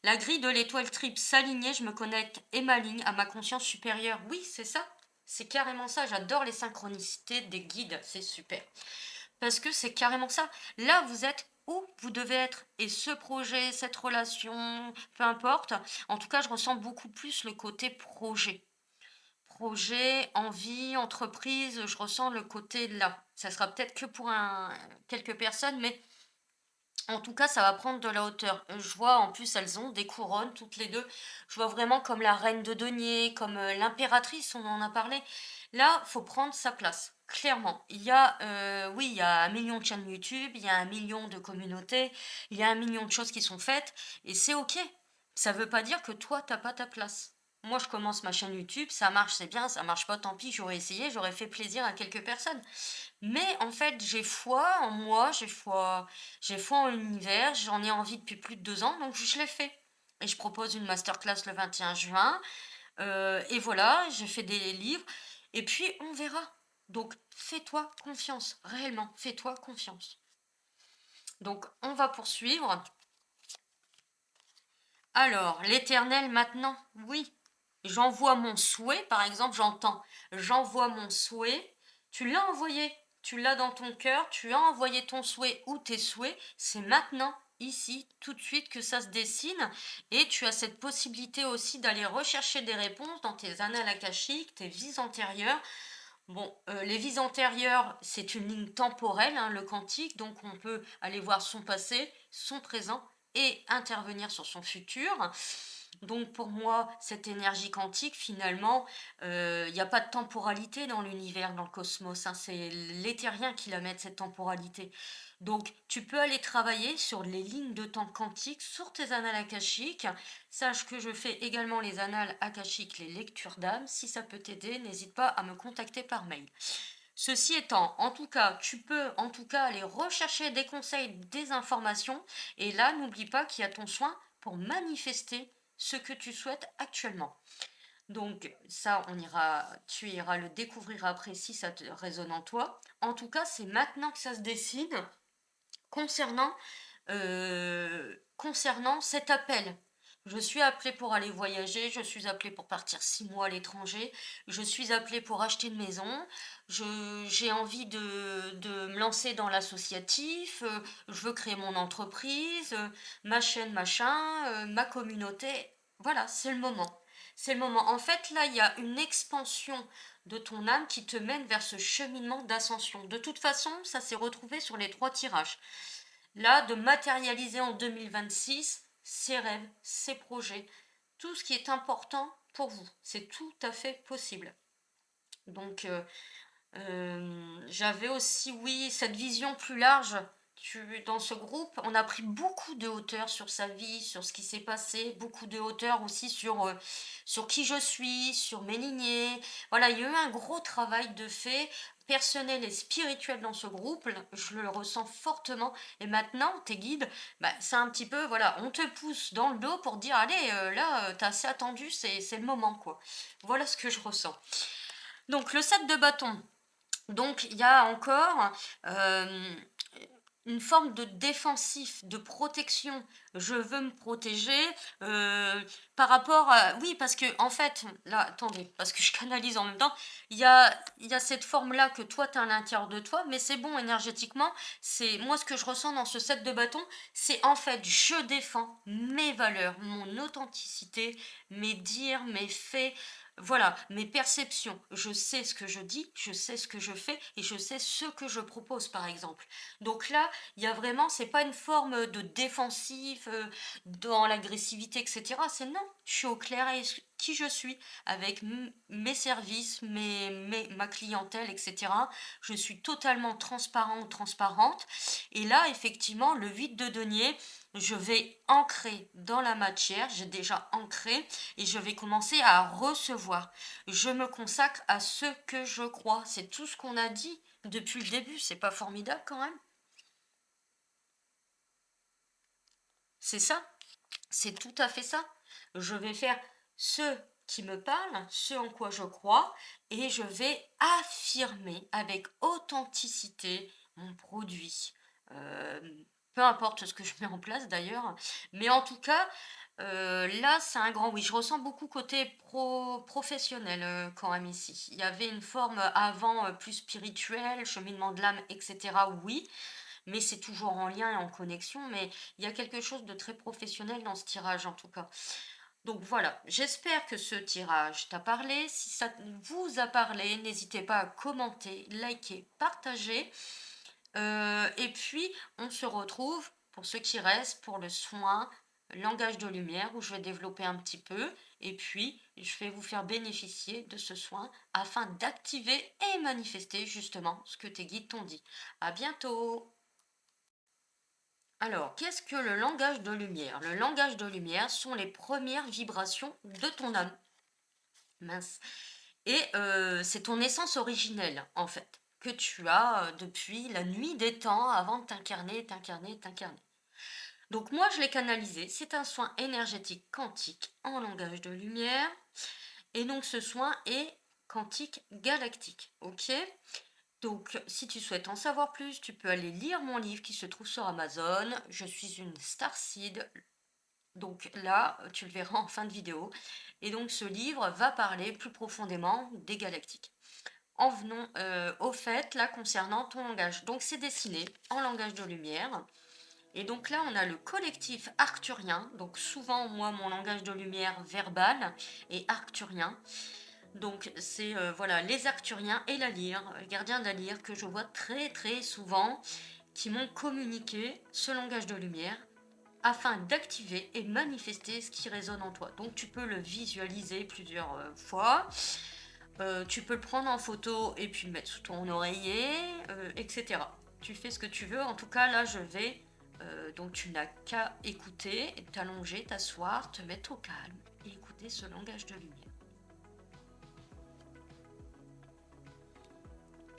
La grille de l'étoile triple s'aligner, je me connecte et m'aligne à ma conscience supérieure. Oui, c'est ça. C'est carrément ça. J'adore les synchronicités des guides. C'est super. Parce que c'est carrément ça. Là, vous êtes où vous devez être. Et ce projet, cette relation, peu importe. En tout cas, je ressens beaucoup plus le côté projet. Projet, envie, entreprise, je ressens le côté là. Ça sera peut-être que pour quelques personnes, mais en tout cas, ça va prendre de la hauteur. Je vois en plus elles ont des couronnes toutes les 2. Je vois vraiment comme la reine de denier, comme, l'impératrice, on en a parlé. Là, faut prendre sa place, clairement. Il y a, oui, il y a 1 million de chaînes YouTube, il y a 1 million de communautés, il y a 1 million de choses qui sont faites et c'est OK. Ça veut pas dire que toi, t'as pas ta place. Moi, je commence ma chaîne YouTube, ça marche, c'est bien, ça marche pas, tant pis, j'aurais essayé, j'aurais fait plaisir à quelques personnes. Mais en fait, j'ai foi en moi, j'ai foi en l'univers, j'en ai envie depuis plus de 2 ans, donc je l'ai fait. Et je propose une masterclass le 21 juin, et voilà, j'ai fait des livres, et puis on verra. Donc fais-toi confiance, réellement, fais-toi confiance. Donc on va poursuivre. Alors, l'Éternel maintenant, oui. J'envoie mon souhait, par exemple, j'entends, j'envoie mon souhait. Tu l'as envoyé, tu l'as dans ton cœur, tu as envoyé ton souhait ou tes souhaits. C'est maintenant, ici, tout de suite que ça se dessine. Et tu as cette possibilité aussi d'aller rechercher des réponses dans tes annales akashiques, tes vies antérieures. Bon, les vies antérieures, c'est une ligne temporelle, hein, le quantique, donc on peut aller voir son passé, son présent et intervenir sur son futur. Donc pour moi, cette énergie quantique, finalement, il n'y a pas de temporalité dans l'univers, dans le cosmos, hein, c'est l'éthérien qui la met, cette temporalité. Donc tu peux aller travailler sur les lignes de temps quantiques, sur tes annales akashiques. Sache que je fais également les annales akashiques, les lectures d'âme. Si ça peut t'aider, n'hésite pas à me contacter par mail. Ceci étant, en tout cas, tu peux en tout cas aller rechercher des conseils, des informations. Et là, n'oublie pas qu'il y a ton soin pour manifester ce que tu souhaites actuellement. Donc ça, tu iras le découvrir après si ça te résonne en toi. En tout cas, c'est maintenant que ça se décide concernant, concernant cet appel. Je suis appelée pour aller voyager, je suis appelée pour partir 6 mois à l'étranger, je suis appelée pour acheter une maison, j'ai envie de me lancer dans l'associatif, je veux créer mon entreprise, ma chaîne, machin, ma communauté. Voilà, c'est le moment. C'est le moment. En fait, là, il y a une expansion de ton âme qui te mène vers ce cheminement d'ascension. De toute façon, ça s'est retrouvé sur les 3 tirages. Là, de matérialiser en 2026 ses rêves, ses projets, tout ce qui est important pour vous. C'est tout à fait possible. Donc, j'avais aussi, oui, cette vision plus large. Dans ce groupe, on a pris beaucoup de hauteur sur sa vie, sur ce qui s'est passé, beaucoup de hauteur aussi sur qui je suis, sur mes lignées. Voilà, il y a eu un gros travail de fait personnel et spirituel dans ce groupe. Je le ressens fortement. Et maintenant, tes guides, bah, c'est un petit peu, voilà, on te pousse dans le dos pour dire, allez, là, t'as assez attendu, c'est le moment, quoi. Voilà ce que je ressens. Donc, le 7 de bâton. Donc il y a encore, une forme de défensif, de protection. Je veux me protéger, heu, par rapport à oui, parce que en fait, là, attendez, parce que je canalise en même temps, il y a cette forme-là que toi, tu as à l'intérieur de toi, mais c'est bon énergétiquement. C'est moi, ce que je ressens dans ce 7 de bâton, c'est en fait, je défends mes valeurs, mon authenticité, mes dires, mes faits, voilà, mes perceptions. Je sais ce que je dis, je sais ce que je fais et je sais ce que je propose, par exemple. Donc là, il y a vraiment, c'est pas une forme de défensif, dans l'agressivité, et cetera. C'est non, je suis au clair avec qui je suis, avec mes services, ma clientèle, et cetera. Je suis totalement transparent ou transparente. Et là, effectivement, le 8 de denier, je vais ancrer dans la matière, j'ai déjà ancré, et je vais commencer à recevoir. Je me consacre à ce que je crois. C'est tout ce qu'on a dit depuis le début. C'est pas formidable quand même? C'est ça, c'est tout à fait ça. Je vais faire ce qui me parle, ce en quoi je crois, et je vais affirmer avec authenticité mon produit. Euh, Peu importe ce que je mets en place d'ailleurs, mais en tout cas, là c'est un grand oui. Je ressens beaucoup côté professionnel quand même ici. Il y avait une forme avant plus spirituelle, cheminement de l'âme, etc. Oui, mais c'est toujours en lien et en connexion, mais il y a quelque chose de très professionnel dans ce tirage en tout cas. Donc voilà, j'espère que ce tirage t'a parlé. Si ça vous a parlé, n'hésitez pas à commenter, liker, partager. Et puis, on se retrouve, pour ceux qui restent, pour le soin, langage de lumière, où je vais développer un petit peu. Et puis, je vais vous faire bénéficier de ce soin afin d'activer et manifester justement ce que tes guides t'ont dit. À bientôt! Alors, qu'est-ce que le langage de lumière? Le langage de lumière sont les premières vibrations de ton âme. Mince. Et c'est ton essence originelle, en fait, que tu as depuis la nuit des temps avant de t'incarner, t'incarner, t'incarner. Donc moi, je l'ai canalisé. C'est un soin énergétique quantique en langage de lumière. Et donc ce soin est quantique galactique. Ok? Donc, si tu souhaites en savoir plus, tu peux aller lire mon livre qui se trouve sur Amazon. Je suis une starseed. Donc là, tu le verras en fin de vidéo. Et donc, ce livre va parler plus profondément des galactiques. En venons au fait, là, concernant ton langage. Donc, c'est dessiné en langage de lumière. Et donc là, on a le collectif arcturien. Donc, souvent, moi, mon langage de lumière verbal est arcturien. Donc c'est voilà les Arcturiens et la lyre, gardien de la lyre que je vois très très souvent, qui m'ont communiqué ce langage de lumière afin d'activer et manifester ce qui résonne en toi. Donc tu peux le visualiser plusieurs fois, tu peux le prendre en photo et puis le mettre sous ton oreiller, etc. Tu fais ce que tu veux. En tout cas là je vais, donc tu n'as qu'à écouter, t'allonger, t'asseoir, te mettre au calme et écouter ce langage de lumière.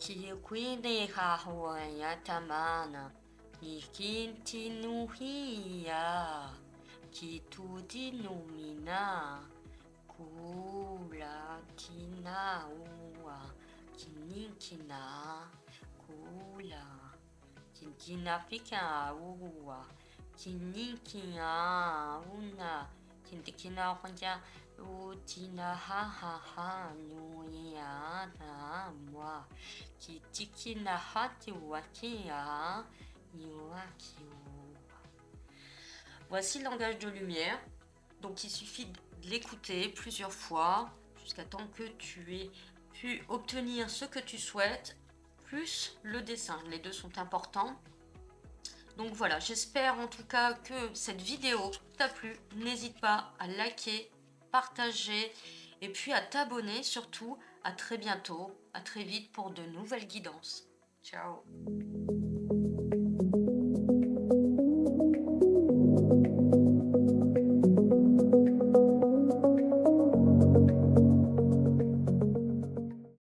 Kikwini hahuaya tamana, ikinti nuhia, kitudi numina, kula kina ua, kinikina, kula, kinkina fika ua, kinikia una, kintikina honja, utina ha ha ha nuia na moi. Kitiki na hati wakia Voici le langage de lumière. Donc il suffit de l'écouter plusieurs fois jusqu'à temps que tu aies pu obtenir ce que tu souhaites, plus le dessin. Les deux sont importants. Donc voilà, j'espère en tout cas que cette vidéo t'a plu. N'hésite pas à liker, partager et puis à t'abonner surtout. À très bientôt, à très vite pour de nouvelles guidances. Ciao!